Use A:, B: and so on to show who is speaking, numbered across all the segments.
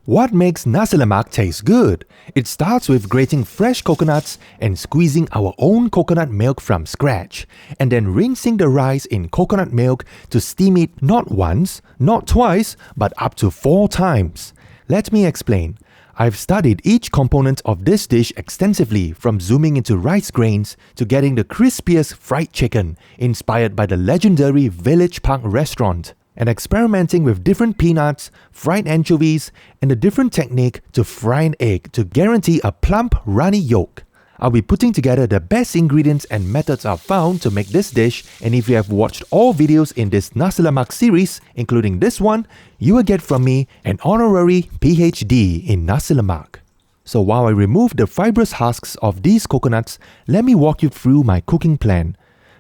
A: What makes Nasi Lemak taste good? It starts with grating fresh coconuts and squeezing our own coconut milk from scratch, and then rinsing the rice in coconut milk to steam it not once, not twice, but up to 4 times. Let me explain. I've studied each component of this dish extensively, from zooming into rice grains to getting the crispiest fried chicken, inspired by the legendary Village Park restaurant, and experimenting with different peanuts, fried anchovies, and a different technique to fry an egg to guarantee a plump, runny yolk. I'll be putting together the best ingredients and methods I've found to make this dish, and if you have watched all videos in this Nasi Lemak series, including this one, you will get from me an honorary PhD in Nasi Lemak. So while I remove the fibrous husks of these coconuts, let me walk you through my cooking plan.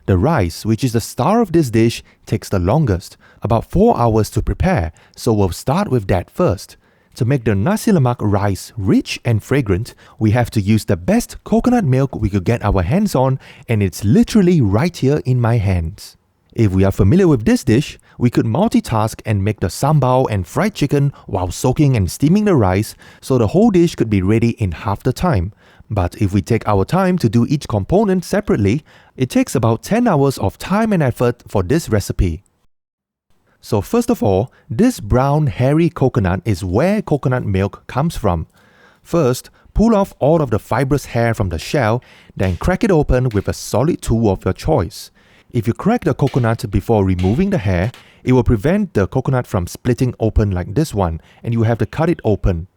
A: The rice, which is the star of this dish, takes the longest, about 4 hours to prepare, so we'll start with that first. To make the Nasi Lemak rice rich and fragrant, we have to use the best coconut milk we could get our hands on, and it's literally right here in my hands. If we are familiar with this dish, we could multitask and make the sambal and fried chicken while soaking and steaming the rice, so the whole dish could be ready in half the time. But if we take our time to do each component separately, it takes about 10 hours of time and effort for this recipe. So first of all, this brown hairy coconut is where coconut milk comes from. First, pull off all of the fibrous hair from the shell, then crack it open with a solid tool of your choice. If you crack the coconut before removing the hair, it will prevent the coconut from splitting open like this one, and you have to cut it open.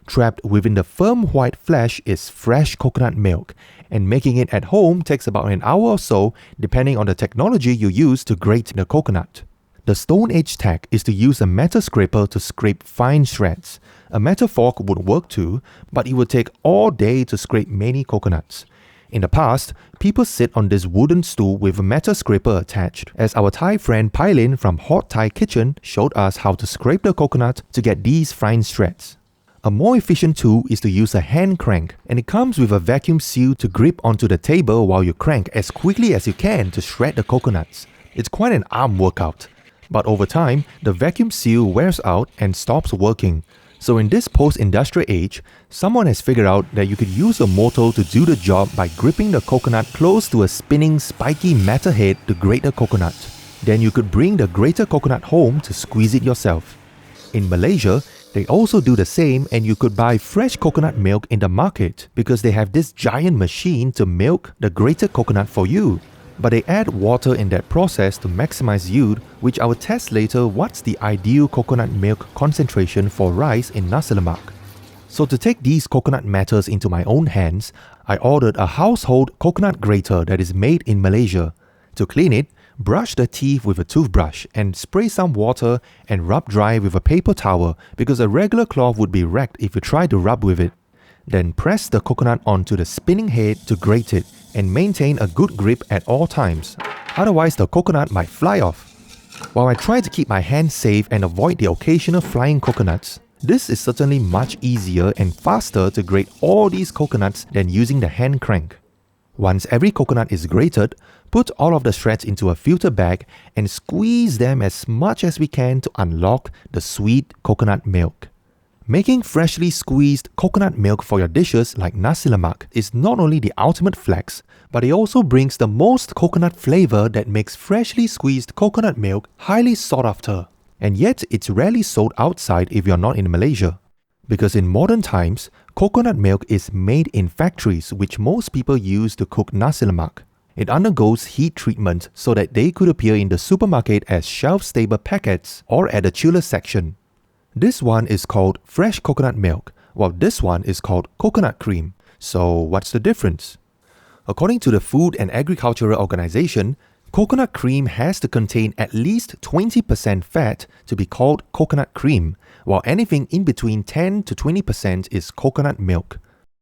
A: Trapped within the firm white flesh is fresh coconut milk, and making it at home takes about an hour or so depending on the technology you use to grate the coconut. The Stone Age tech is to use a metal scraper to scrape fine shreds. A metal fork would work too, but it would take all day to scrape many coconuts. In the past, people sit on this wooden stool with a metal scraper attached, as our Thai friend Pailin from Hot Thai Kitchen showed us how to scrape the coconut to get these fine shreds. A more efficient tool is to use a hand crank, and it comes with a vacuum seal to grip onto the table while you crank as quickly as you can to shred the coconuts. It's quite an arm workout. But over time, the vacuum seal wears out and stops working. So in this post-industrial age, someone has figured out that you could use a mortar to do the job by gripping the coconut close to a spinning spiky metal head to grate the coconut. Then you could bring the grated coconut home to squeeze it yourself. In Malaysia, they also do the same, and you could buy fresh coconut milk in the market because they have this giant machine to milk the grated coconut for you. But they add water in that process to maximize yield, which I will test later what's the ideal coconut milk concentration for rice in Nasi Lemak. So to take these coconut matters into my own hands, I ordered a household coconut grater that is made in Malaysia. To clean it, brush the teeth with a toothbrush and spray some water and rub dry with a paper towel because a regular cloth would be wrecked if you try to rub with it. Then press the coconut onto the spinning head to grate it and maintain a good grip at all times, otherwise the coconut might fly off. While I try to keep my hands safe and avoid the occasional flying coconuts, this is certainly much easier and faster to grate all these coconuts than using the hand crank. Once every coconut is grated, put all of the shreds into a filter bag and squeeze them as much as we can to unlock the sweet coconut milk. Making freshly squeezed coconut milk for your dishes like Nasi Lemak is not only the ultimate flex, but it also brings the most coconut flavor that makes freshly squeezed coconut milk highly sought after. And yet, it's rarely sold outside if you're not in Malaysia. Because in modern times, coconut milk is made in factories which most people use to cook Nasi Lemak. It undergoes heat treatment so that they could appear in the supermarket as shelf-stable packets or at the chiller section. This one is called fresh coconut milk, while this one is called coconut cream. So what's the difference? According to the Food and Agricultural Organization, coconut cream has to contain at least 20% fat to be called coconut cream, while anything in between 10 to 20% is coconut milk.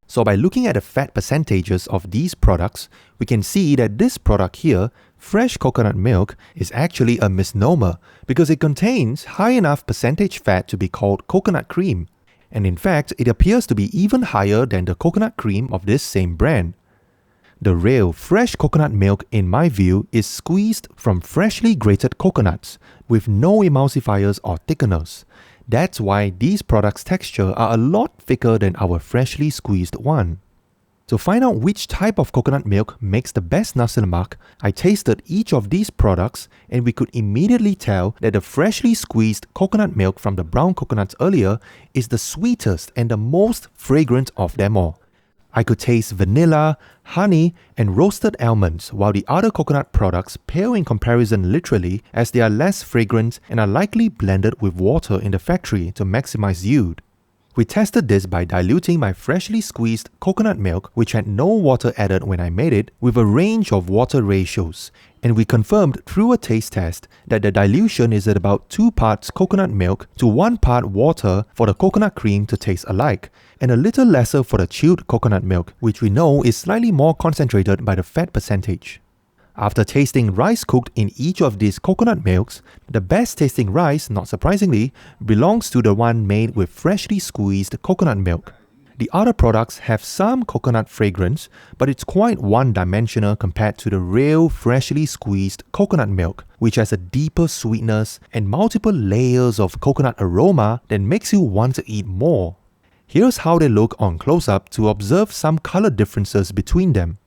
A: So by looking at the fat percentages of these products, we can see that this product here, fresh coconut milk, is actually a misnomer because it contains high enough percentage fat to be called coconut cream. And in fact, it appears to be even higher than the coconut cream of this same brand. The real fresh coconut milk, in my view, is squeezed from freshly grated coconuts with no emulsifiers or thickeners. That's why these products' texture are a lot thicker than our freshly squeezed one. To find out which type of coconut milk makes the best nasi lemak, I tasted each of these products and we could immediately tell that the freshly squeezed coconut milk from the brown coconuts earlier is the sweetest and the most fragrant of them all. I could taste vanilla, honey, and roasted almonds, while the other coconut products pale in comparison literally as they are less fragrant and are likely blended with water in the factory to maximize yield. We tested this by diluting my freshly squeezed coconut milk, which had no water added when I made it, with a range of water ratios, and we confirmed through a taste test that the dilution is at about 2 parts coconut milk to 1 part water for the coconut cream to taste alike, and a little lesser for the chilled coconut milk, which we know is slightly more concentrated by the fat percentage. After tasting rice cooked in each of these coconut milks, the best tasting rice, not surprisingly, belongs to the one made with freshly squeezed coconut milk. The other products have some coconut fragrance, but it's quite one-dimensional compared to the real freshly squeezed coconut milk, which has a deeper sweetness and multiple layers of coconut aroma that makes you want to eat more. Here's how they look on close-up to observe some color differences between them.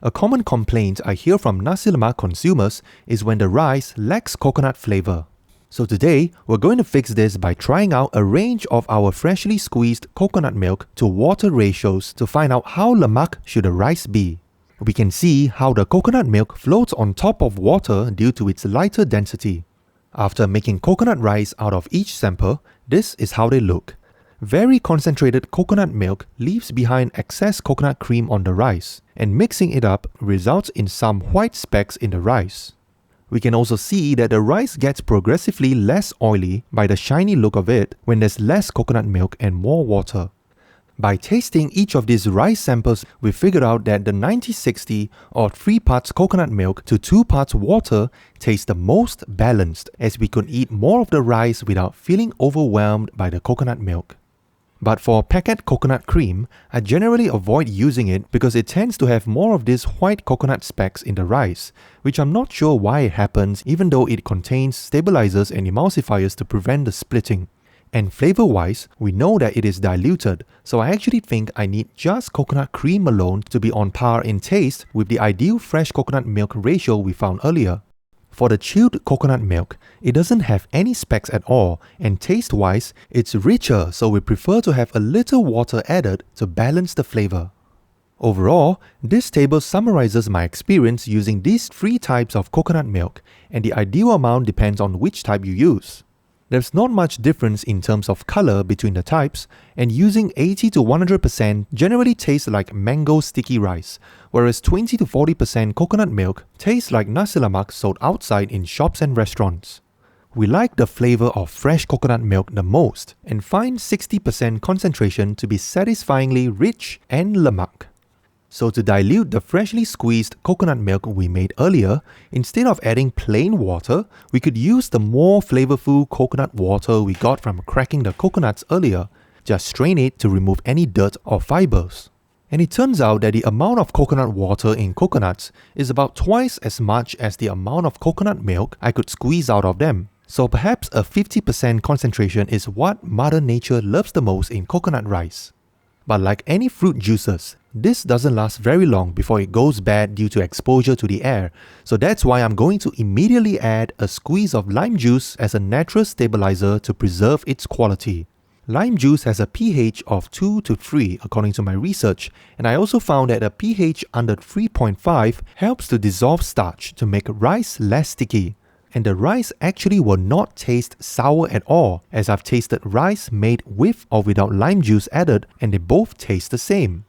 A: A common complaint I hear from nasi lemak consumers is when the rice lacks coconut flavor. So today, we're going to fix this by trying out a range of our freshly squeezed coconut milk to water ratios to find out how lemak should the rice be. We can see how the coconut milk floats on top of water due to its lighter density. After making coconut rice out of each sample, this is how they look. Very concentrated coconut milk leaves behind excess coconut cream on the rice, and mixing it up results in some white specks in the rice. We can also see that the rice gets progressively less oily by the shiny look of it when there's less coconut milk and more water. By tasting each of these rice samples, we figured out that the 90-60 or 3 parts coconut milk to 2 parts water tastes the most balanced, as we could eat more of the rice without feeling overwhelmed by the coconut milk. But for packet coconut cream, I generally avoid using it because it tends to have more of these white coconut specks in the rice, which I'm not sure why it happens even though it contains stabilizers and emulsifiers to prevent the splitting. And flavor-wise, we know that it is diluted, so I actually think I need just coconut cream alone to be on par in taste with the ideal fresh coconut milk ratio we found earlier. For the chilled coconut milk, it doesn't have any specks at all, and taste-wise, it's richer, so we prefer to have a little water added to balance the flavor. Overall, this table summarizes my experience using these 3 types of coconut milk, and the ideal amount depends on which type you use. There's not much difference in terms of color between the types, and using 80 to 100% generally tastes like mango sticky rice, whereas 20 to 40% coconut milk tastes like nasi lemak sold outside in shops and restaurants. We like the flavor of fresh coconut milk the most, and find 60% concentration to be satisfyingly rich and lemak. So to dilute the freshly squeezed coconut milk we made earlier, instead of adding plain water, we could use the more flavorful coconut water we got from cracking the coconuts earlier. Just strain it to remove any dirt or fibers. And it turns out that the amount of coconut water in coconuts is about twice as much as the amount of coconut milk I could squeeze out of them. So perhaps a 50% concentration is what Mother Nature loves the most in coconut rice. But like any fruit juices, this doesn't last very long before it goes bad due to exposure to the air, so that's why I'm going to immediately add a squeeze of lime juice as a natural stabilizer to preserve its quality. Lime juice has a pH of 2 to 3 according to my research, and I also found that a pH under 3.5 helps to dissolve starch to make rice less sticky. And the rice actually will not taste sour at all, as I've tasted rice made with or without lime juice added and they both taste the same.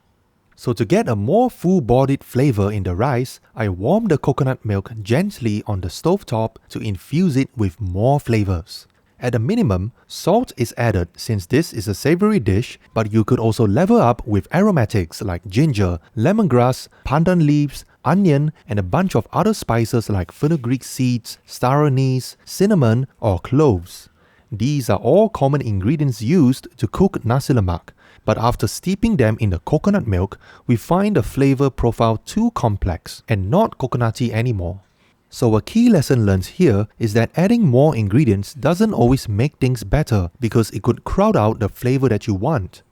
A: So to get a more full-bodied flavor in the rice, I warm the coconut milk gently on the stovetop to infuse it with more flavors. At a minimum, salt is added since this is a savory dish, but you could also level up with aromatics like ginger, lemongrass, pandan leaves, onion, and a bunch of other spices like fenugreek seeds, star anise, cinnamon, or cloves. These are all common ingredients used to cook nasi lemak, but after steeping them in the coconut milk, we find the flavor profile too complex and not coconutty anymore. So a key lesson learned here is that adding more ingredients doesn't always make things better because it could crowd out the flavor that you want.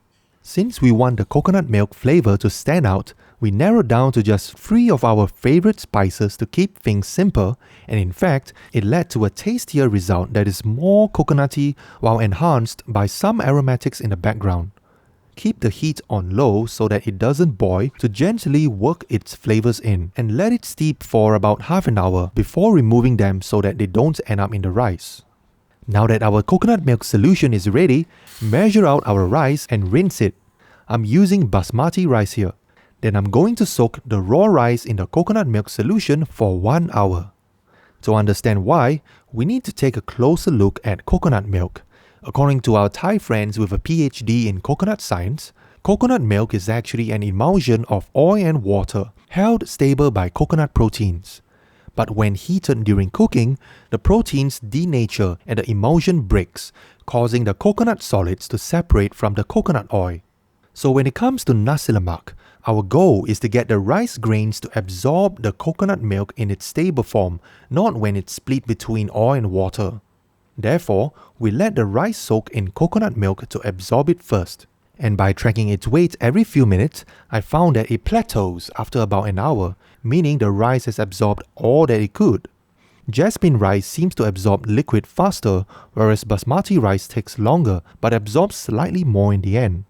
A: Since we want the coconut milk flavor to stand out, we narrowed down to just 3 of our favorite spices to keep things simple, and in fact, it led to a tastier result that is more coconutty while enhanced by some aromatics in the background. Keep the heat on low so that it doesn't boil to gently work its flavors in, and let it steep for about half an hour before removing them so that they don't end up in the rice. Now that our coconut milk solution is ready, measure out our rice and rinse it. I'm using basmati rice here. Then I'm going to soak the raw rice in the coconut milk solution for 1 hour. To understand why, we need to take a closer look at coconut milk. According to our Thai friends with a PhD in coconut science, coconut milk is actually an emulsion of oil and water held stable by coconut proteins. But when heated during cooking, the proteins denature and the emulsion breaks, causing the coconut solids to separate from the coconut oil. So when it comes to Nasi Lemak, our goal is to get the rice grains to absorb the coconut milk in its stable form, not when it's split between oil and water. Therefore, we let the rice soak in coconut milk to absorb it first. And by tracking its weight every few minutes, I found that it plateaus after about an hour, meaning the rice has absorbed all that it could. Jasmine rice seems to absorb liquid faster, whereas basmati rice takes longer but absorbs slightly more in the end.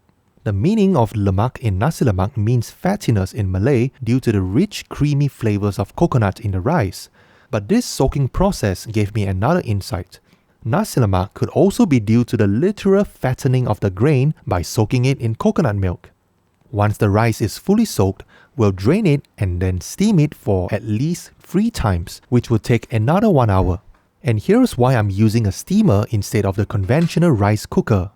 A: The meaning of lemak in Nasi Lemak means fattiness in Malay due to the rich, creamy flavors of coconut in the rice. But this soaking process gave me another insight. Nasi Lemak could also be due to the literal fattening of the grain by soaking it in coconut milk. Once the rice is fully soaked, we'll drain it and then steam it for at least 3 times, which will take another 1 hour. And here's why I'm using a steamer instead of the conventional rice cooker.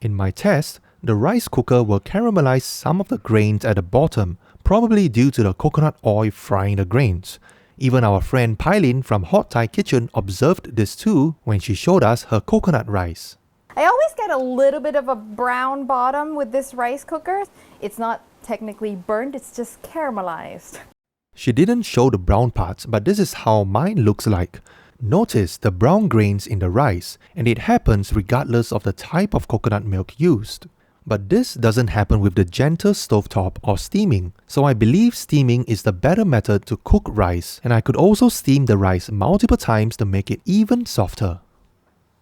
A: In my test, the rice cooker will caramelize some of the grains at the bottom, probably due to the coconut oil frying the grains. Even our friend Pailin from Hot Thai Kitchen observed this too when she showed us her coconut rice.
B: I always get a little bit of a brown bottom with this rice cooker. It's not technically burnt, it's just caramelized.
A: She didn't show the brown parts, but this is how mine looks like. Notice the brown grains in the rice, and it happens regardless of the type of coconut milk used. But this doesn't happen with the gentle stovetop or steaming, so I believe steaming is the better method to cook rice, and I could also steam the rice multiple times to make it even softer.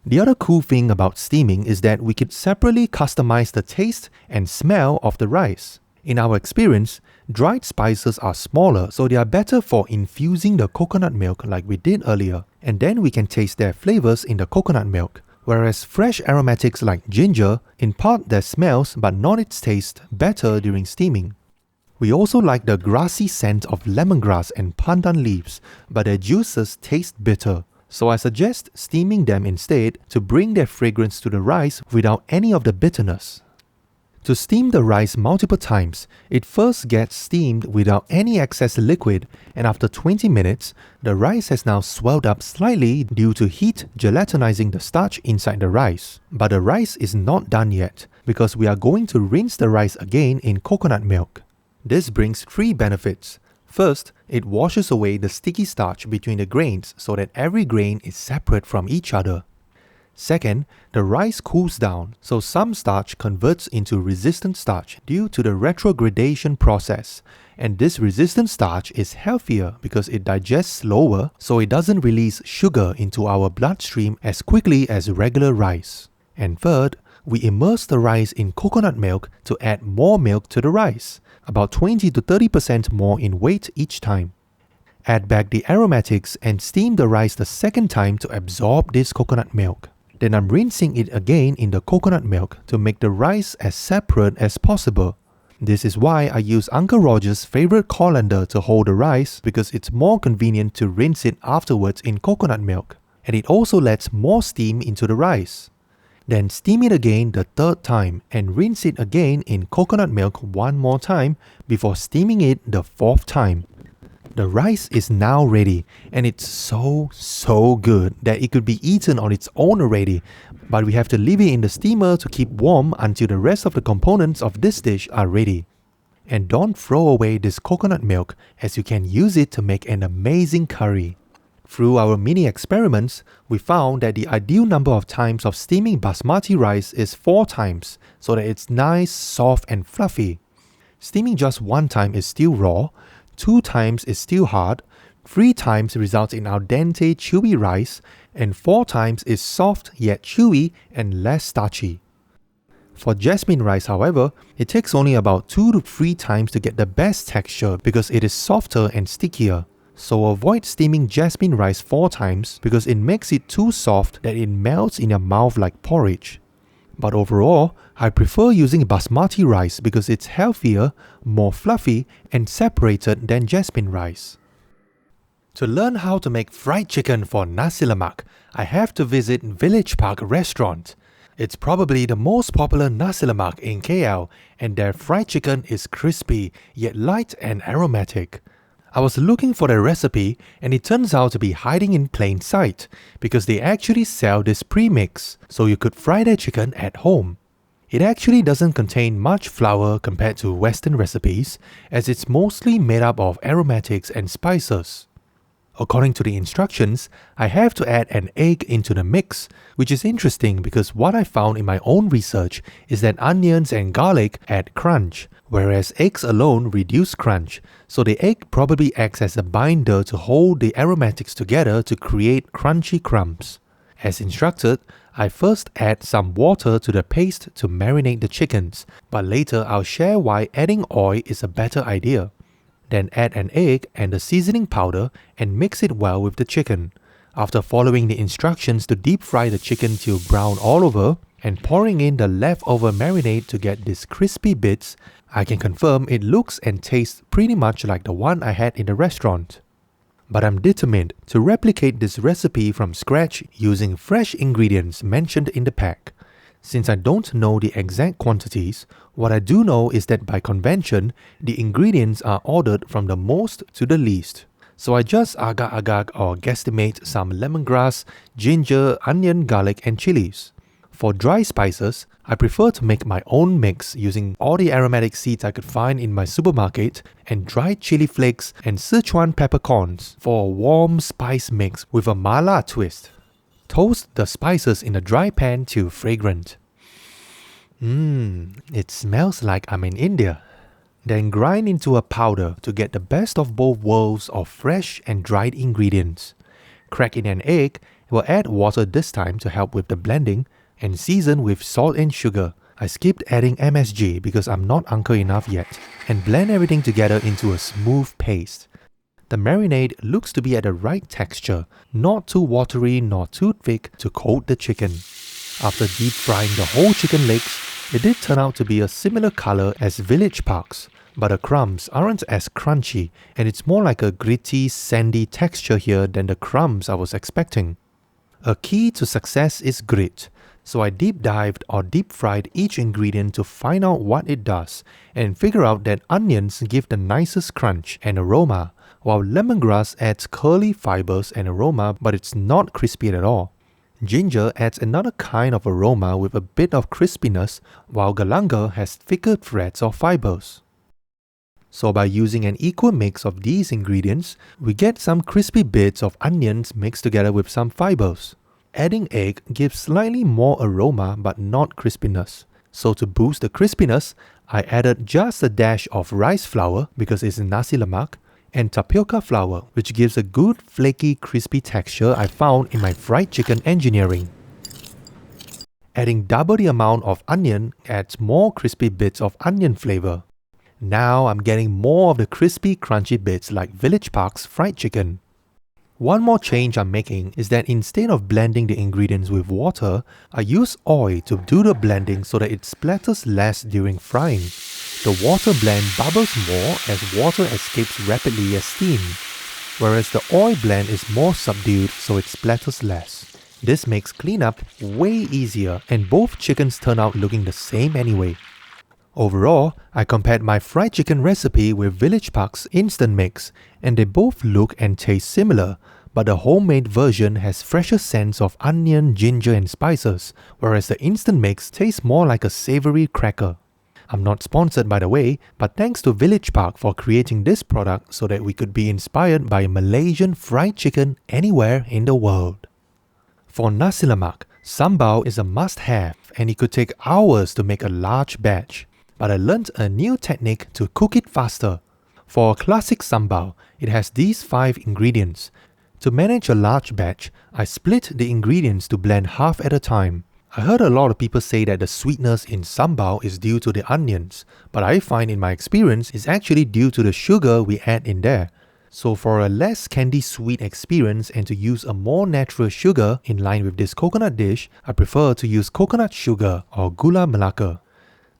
A: The other cool thing about steaming is that we could separately customize the taste and smell of the rice. In our experience, dried spices are smaller, so they are better for infusing the coconut milk like we did earlier, and then we can taste their flavors in the coconut milk. Whereas fresh aromatics like ginger impart their smells but not its taste better during steaming. We also like the grassy scent of lemongrass and pandan leaves, but their juices taste bitter. So I suggest steaming them instead to bring their fragrance to the rice without any of the bitterness. To steam the rice multiple times, it first gets steamed without any excess liquid, and after 20 minutes, the rice has now swelled up slightly due to heat gelatinizing the starch inside the rice. But the rice is not done yet, because we are going to rinse the rice again in coconut milk. This brings 3 benefits. First, it washes away the sticky starch between the grains so that every grain is separate from each other. Second, the rice cools down, so some starch converts into resistant starch due to the retrogradation process. And this resistant starch is healthier because it digests slower, so it doesn't release sugar into our bloodstream as quickly as regular rice. And third, we immerse the rice in coconut milk to add more milk to the rice, about 20 to 30% more in weight each time. Add back the aromatics and steam the rice the second time to absorb this coconut milk. Then I'm rinsing it again in the coconut milk to make the rice as separate as possible. This is why I use Uncle Roger's favorite colander to hold the rice, because it's more convenient to rinse it afterwards in coconut milk, and it also lets more steam into the rice. Then steam it again the 3rd time and rinse it again in coconut milk 1 more time before steaming it the 4th time. The rice is now ready, and it's so good that it could be eaten on its own already, but we have to leave it in the steamer to keep warm until the rest of the components of this dish are ready. And don't throw away this coconut milk, as you can use it to make an amazing curry. Through our mini experiments, we found that the ideal number of times of steaming basmati rice is 4 times, so that it's nice, soft and fluffy. Steaming just 1 time is still raw, 2 times is still hard, 3 times results in al dente chewy rice, and 4 times is soft yet chewy and less starchy. For jasmine rice, however, it takes only about 2 to 3 times to get the best texture because it is softer and stickier. So avoid steaming jasmine rice 4 times because it makes it too soft that it melts in your mouth like porridge. But overall, I prefer using basmati rice because it's healthier, more fluffy and separated than jasmine rice. To learn how to make fried chicken for Nasi Lemak, I have to visit Village Park restaurant. It's probably the most popular Nasi Lemak in KL and their fried chicken is crispy yet light and aromatic. I was looking for the recipe and it turns out to be hiding in plain sight because they actually sell this premix so you could fry their chicken at home. It actually doesn't contain much flour compared to Western recipes as it's mostly made up of aromatics and spices. According to the instructions, I have to add an egg into the mix, which is interesting because what I found in my own research is that onions and garlic add crunch, whereas eggs alone reduce crunch, so the egg probably acts as a binder to hold the aromatics together to create crunchy crumbs. As instructed, I first add some water to the paste to marinate the chickens, but later I'll share why adding oil is a better idea. Then add an egg and the seasoning powder and mix it well with the chicken. After following the instructions to deep fry the chicken till brown all over and pouring in the leftover marinade to get these crispy bits, I can confirm it looks and tastes pretty much like the one I had in the restaurant. But I'm determined to replicate this recipe from scratch using fresh ingredients mentioned in the pack. Since I don't know the exact quantities, what I do know is that by convention, the ingredients are ordered from the most to the least. So I just agak-agak or guesstimate some lemongrass, ginger, onion, garlic and chilies. For dry spices, I prefer to make my own mix using all the aromatic seeds I could find in my supermarket and dried chili flakes and Sichuan peppercorns for a warm spice mix with a mala twist. Toast the spices in a dry pan till fragrant. It smells like I'm in India. Then grind into a powder to get the best of both worlds of fresh and dried ingredients. Crack in an egg, we'll add water this time to help with the blending and season with salt and sugar. I skipped adding MSG because I'm not uncle enough yet and blend everything together into a smooth paste. The marinade looks to be at the right texture, not too watery nor too thick to coat the chicken. After deep frying the whole chicken legs, it did turn out to be a similar color as Village Park's, but the crumbs aren't as crunchy and it's more like a gritty, sandy texture here than the crumbs I was expecting. A key to success is grit, so I deep dived or deep fried each ingredient to find out what it does and figure out that onions give the nicest crunch and aroma, while lemongrass adds curly fibers and aroma but it's not crispy at all. Ginger adds another kind of aroma with a bit of crispiness, while galangal has thicker threads or fibers. So by using an equal mix of these ingredients, we get some crispy bits of onions mixed together with some fibers. Adding egg gives slightly more aroma but not crispiness. So to boost the crispiness, I added just a dash of rice flour because it's Nasi Lemak, and tapioca flour, which gives a good flaky crispy texture I found in my fried chicken engineering. Adding double the amount of onion adds more crispy bits of onion flavor. Now I'm getting more of the crispy crunchy bits like Village Park's fried chicken. One more change I'm making is that instead of blending the ingredients with water, I use oil to do the blending so that it splatters less during frying. The water blend bubbles more as water escapes rapidly as steam, whereas the oil blend is more subdued so it splatters less. This makes cleanup way easier and both chickens turn out looking the same anyway. Overall, I compared my fried chicken recipe with Village Park's instant mix and they both look and taste similar, but the homemade version has fresher scents of onion, ginger and spices, whereas the instant mix tastes more like a savory cracker. I'm not sponsored by the way, but thanks to Village Park for creating this product so that we could be inspired by Malaysian fried chicken anywhere in the world. For Nasi Lemak, sambal is a must-have and it could take hours to make a large batch, but I learnt a new technique to cook it faster. For a classic sambal, it has these 5 ingredients. To manage a large batch, I split the ingredients to blend half at a time. I heard a lot of people say that the sweetness in sambal is due to the onions, but I find in my experience it's actually due to the sugar we add in there. So for a less candy sweet experience and to use a more natural sugar in line with this coconut dish, I prefer to use coconut sugar or gula melaka.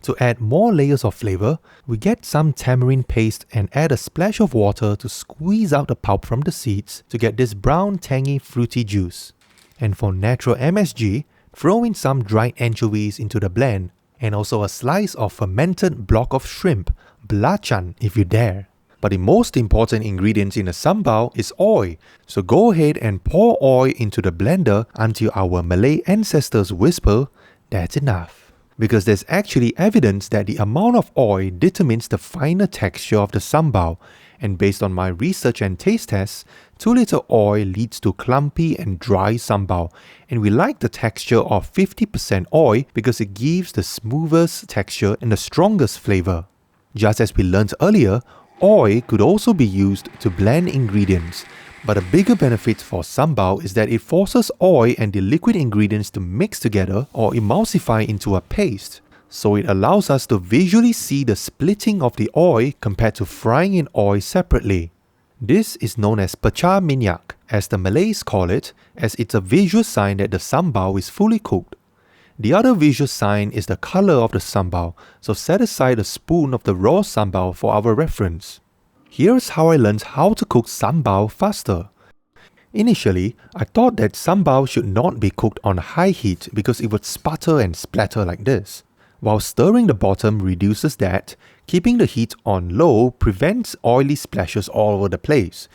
A: To add more layers of flavor, we get some tamarind paste and add a splash of water to squeeze out the pulp from the seeds to get this brown tangy fruity juice. And for natural MSG, throw in some dried anchovies into the blend and also a slice of fermented block of shrimp, belacan if you dare. But the most important ingredient in a sambal is oil, so go ahead and pour oil into the blender until our Malay ancestors whisper, "That's enough." Because there's actually evidence that the amount of oil determines the final texture of the sambal, and based on my research and taste tests, too little oil leads to clumpy and dry sambal, and we like the texture of 50% oil because it gives the smoothest texture and the strongest flavor. Just as we learned earlier, oil could also be used to blend ingredients, but a bigger benefit for sambal is that it forces oil and the liquid ingredients to mix together or emulsify into a paste. So it allows us to visually see the splitting of the oil compared to frying in oil separately. This is known as pecah minyak, as the Malays call it, as it's a visual sign that the sambal is fully cooked. The other visual sign is the color of the sambal, so set aside a spoon of the raw sambal for our reference. Here's how I learned how to cook sambal faster. Initially, I thought that sambal should not be cooked on high heat because it would sputter and splatter like this. While stirring the bottom reduces that, keeping the heat on low prevents oily splashes all over the place.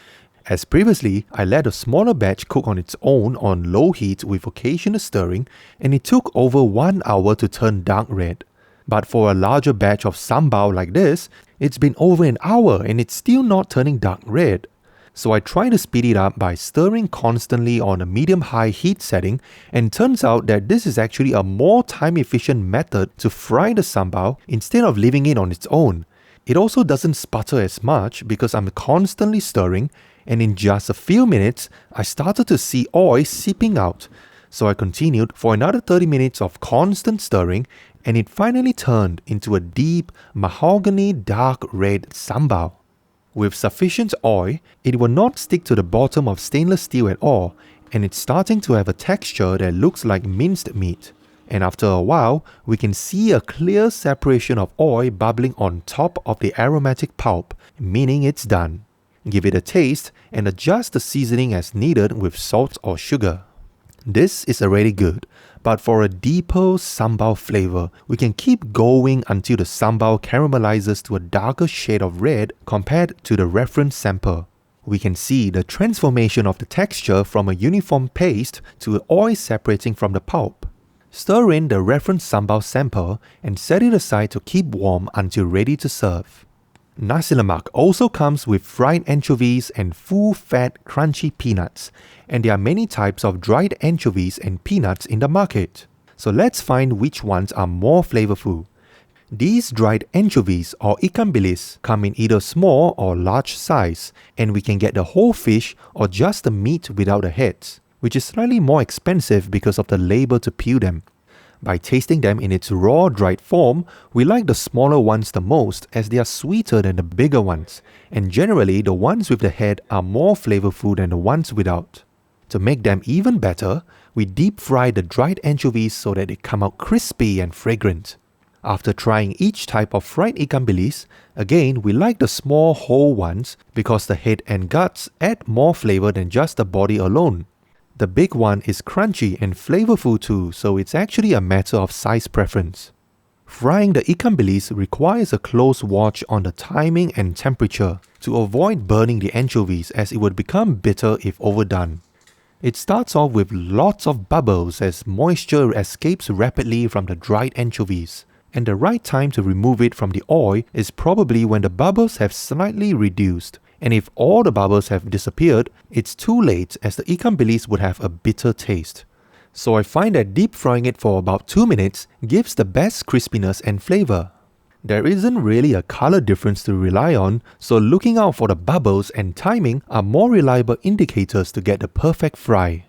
A: As previously, I let a smaller batch cook on its own on low heat with occasional stirring, and it took over 1 hour to turn dark red. But for a larger batch of sambal like this, it's been over an hour and it's still not turning dark red. So I try to speed it up by stirring constantly on a medium-high heat setting, and turns out that this is actually a more time-efficient method to fry the sambal instead of leaving it on its own. It also doesn't sputter as much because I'm constantly stirring, and in just a few minutes, I started to see oil seeping out. So I continued for another 30 minutes of constant stirring, and it finally turned into a deep, mahogany dark red sambal. With sufficient oil, it will not stick to the bottom of stainless steel at all, and it's starting to have a texture that looks like minced meat. And after a while, we can see a clear separation of oil bubbling on top of the aromatic pulp, meaning it's done. Give it a taste and adjust the seasoning as needed with salt or sugar. This is already good, but for a deeper sambal flavor, we can keep going until the sambal caramelizes to a darker shade of red compared to the reference sample. We can see the transformation of the texture from a uniform paste to oil separating from the pulp. Stir in the reference sambal sample and set it aside to keep warm until ready to serve. Nasi Lemak also comes with fried anchovies and full-fat crunchy peanuts, and there are many types of dried anchovies and peanuts in the market. So let's find which ones are more flavorful. These dried anchovies or ikan bilis come in either small or large size, and we can get the whole fish or just the meat without the heads, which is slightly more expensive because of the labor to peel them. By tasting them in its raw dried form, we like the smaller ones the most as they are sweeter than the bigger ones, and generally the ones with the head are more flavorful than the ones without. To make them even better, we deep fry the dried anchovies so that they come out crispy and fragrant. After trying each type of fried ikan bilis, again we like the small whole ones because the head and guts add more flavor than just the body alone. The big one is crunchy and flavorful too, so it's actually a matter of size preference. Frying the ikan bilis requires a close watch on the timing and temperature to avoid burning the anchovies as it would become bitter if overdone. It starts off with lots of bubbles as moisture escapes rapidly from the dried anchovies. and the right time to remove it from the oil is probably when the bubbles have slightly reduced. And if all the bubbles have disappeared, it's too late as the ikan bilis would have a bitter taste. So I find that deep frying it for about 2 minutes gives the best crispiness and flavour. There isn't really a colour difference to rely on, so looking out for the bubbles and timing are more reliable indicators to get the perfect fry.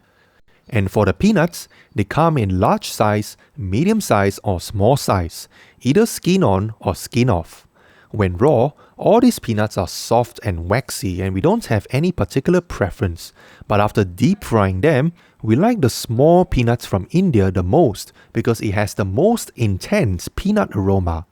A: And for the peanuts, they come in large size, medium size or small size, either skin on or skin off. When raw, all these peanuts are soft and waxy and we don't have any particular preference, but after deep frying them, we like the small peanuts from India the most because it has the most intense peanut aroma.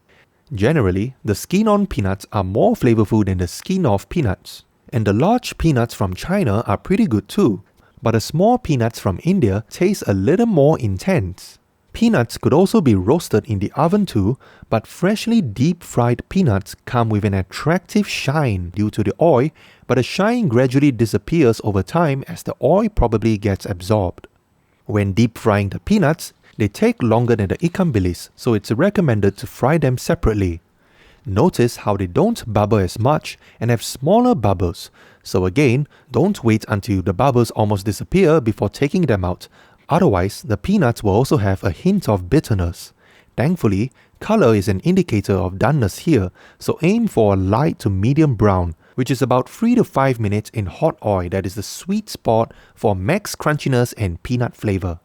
A: Generally, the skin-on peanuts are more flavorful than the skin-off peanuts. And the large peanuts from China are pretty good too, but the small peanuts from India taste a little more intense. Peanuts could also be roasted in the oven too, but freshly deep-fried peanuts come with an attractive shine due to the oil, but the shine gradually disappears over time as the oil probably gets absorbed. When deep-frying the peanuts, they take longer than the ikan bilis, so it's recommended to fry them separately. Notice how they don't bubble as much and have smaller bubbles, so again, don't wait until the bubbles almost disappear before taking them out. Otherwise, the peanuts will also have a hint of bitterness. Thankfully, colour is an indicator of doneness here, so aim for a light to medium brown, which is about 3 to 5 minutes in hot oil that is the sweet spot for max crunchiness and peanut flavour.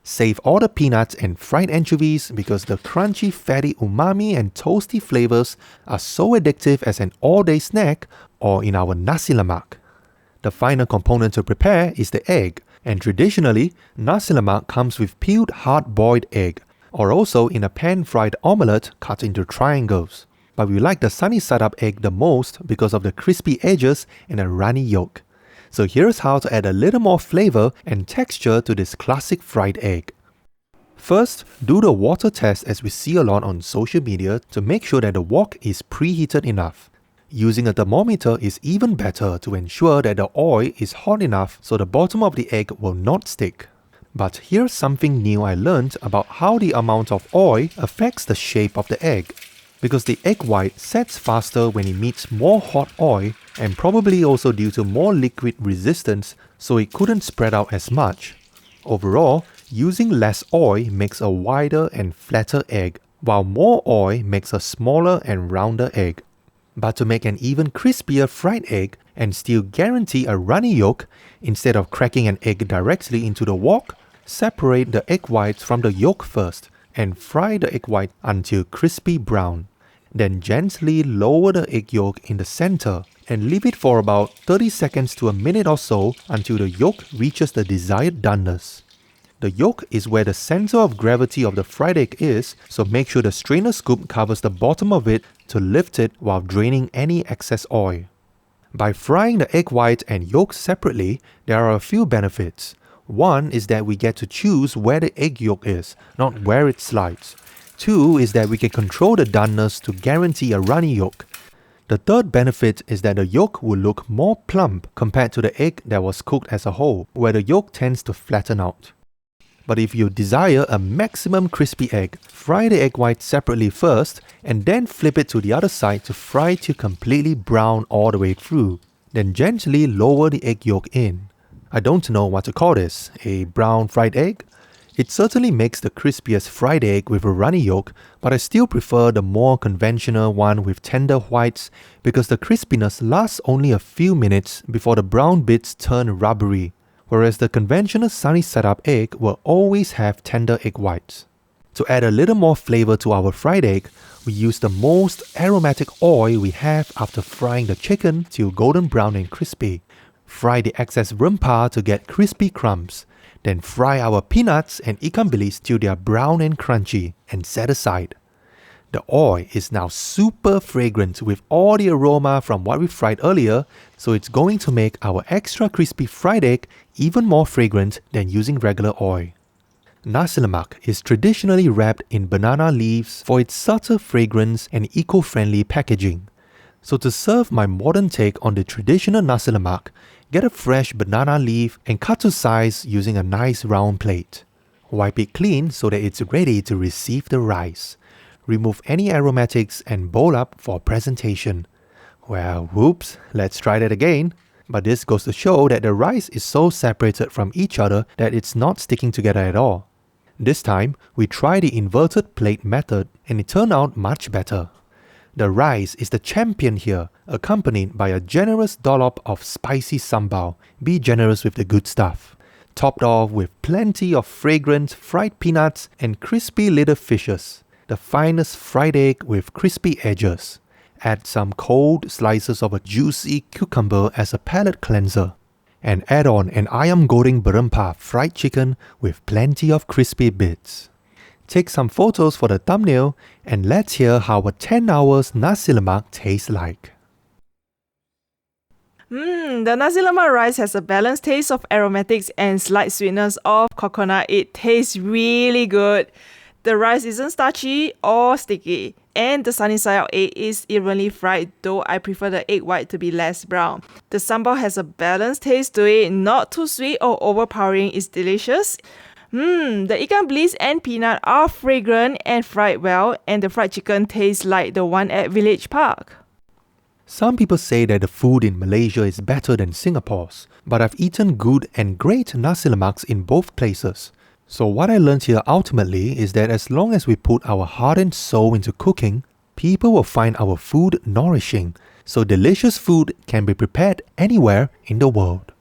A: Save all the peanuts and fried anchovies because the crunchy, fatty umami and toasty flavours are so addictive as an all-day snack or in our Nasi Lemak. The final component to prepare is the egg, and traditionally, Nasi Lemak comes with peeled hard-boiled egg, or also in a pan-fried omelette cut into triangles. But we like the sunny-side-up egg the most because of the crispy edges and a runny yolk. So here's how to add a little more flavour and texture to this classic fried egg. First, do the water test as we see a lot on social media to make sure that the wok is preheated enough. Using a thermometer is even better to ensure that the oil is hot enough so the bottom of the egg will not stick. But here's something new I learned about how the amount of oil affects the shape of the egg. Because the egg white sets faster when it meets more hot oil and probably also due to more liquid resistance, so it couldn't spread out as much. Overall, using less oil makes a wider and flatter egg, while more oil makes a smaller and rounder egg. But to make an even crispier fried egg and still guarantee a runny yolk, instead of cracking an egg directly into the wok, separate the egg whites from the yolk first and fry the egg white until crispy brown. Then gently lower the egg yolk in the center and leave it for about 30 seconds to a minute or so until the yolk reaches the desired doneness. The yolk is where the center of gravity of the fried egg is, so make sure the strainer scoop covers the bottom of it to lift it while draining any excess oil. By frying the egg white and yolk separately, there are a few benefits. One is that we get to choose where the egg yolk is, not where it slides. Two is that we can control the doneness to guarantee a runny yolk. The third benefit is that the yolk will look more plump compared to the egg that was cooked as a whole, where the yolk tends to flatten out. But if you desire a maximum crispy egg, fry the egg white separately first and then flip it to the other side to fry to completely brown all the way through. Then gently lower the egg yolk in. I don't know what to call this, a brown fried egg? It certainly makes the crispiest fried egg with a runny yolk, but I still prefer the more conventional one with tender whites because the crispiness lasts only a few minutes before the brown bits turn rubbery, whereas the conventional sunny-side-up egg will always have tender egg whites. To add a little more flavor to our fried egg, we use the most aromatic oil we have after frying the chicken till golden brown and crispy. Fry the excess berempah to get crispy crumbs. Then fry our peanuts and ikan bilis till they are brown and crunchy and set aside. The oil is now super fragrant with all the aroma from what we fried earlier, so it's going to make our extra crispy fried egg even more fragrant than using regular oil. Nasi Lemak is traditionally wrapped in banana leaves for its subtle fragrance and eco-friendly packaging. So to serve my modern take on the traditional Nasi Lemak, get a fresh banana leaf and cut to size using a nice round plate. Wipe it clean so that it's ready to receive the rice. remove any aromatics and bowl up for presentation. Well, whoops, let's try that again. But this goes to show that the rice is so separated from each other that it's not sticking together at all. This time, we tried the inverted plate method and it turned out much better. The rice is the champion here, accompanied by a generous dollop of spicy sambal. Be generous with the good stuff. Topped off with plenty of fragrant fried peanuts and crispy little fishes. The finest fried egg with crispy edges. Add some cold slices of a juicy cucumber as a palate cleanser. And add on an ayam goreng berempah fried chicken with plenty of crispy bits. Take some photos for the thumbnail and let's hear how a 10 hours Nasi Lemak tastes like.
C: The Nasi Lemak rice has a balanced taste of aromatics and slight sweetness of coconut. It tastes really good. The rice isn't starchy or sticky, and the sunny side of egg is evenly fried, though I prefer the egg white to be less brown. The sambal has a balanced taste to it, not too sweet or overpowering. It's delicious. The ikan bilis and peanut are fragrant and fried well, and the fried chicken tastes like the one at Village Park.
A: Some people say that the food in Malaysia is better than Singapore's, but I've eaten good and great Nasi Lemaks in both places. So what I learned here ultimately is that as long as we put our heart and soul into cooking, people will find our food nourishing. So delicious food can be prepared anywhere in the world.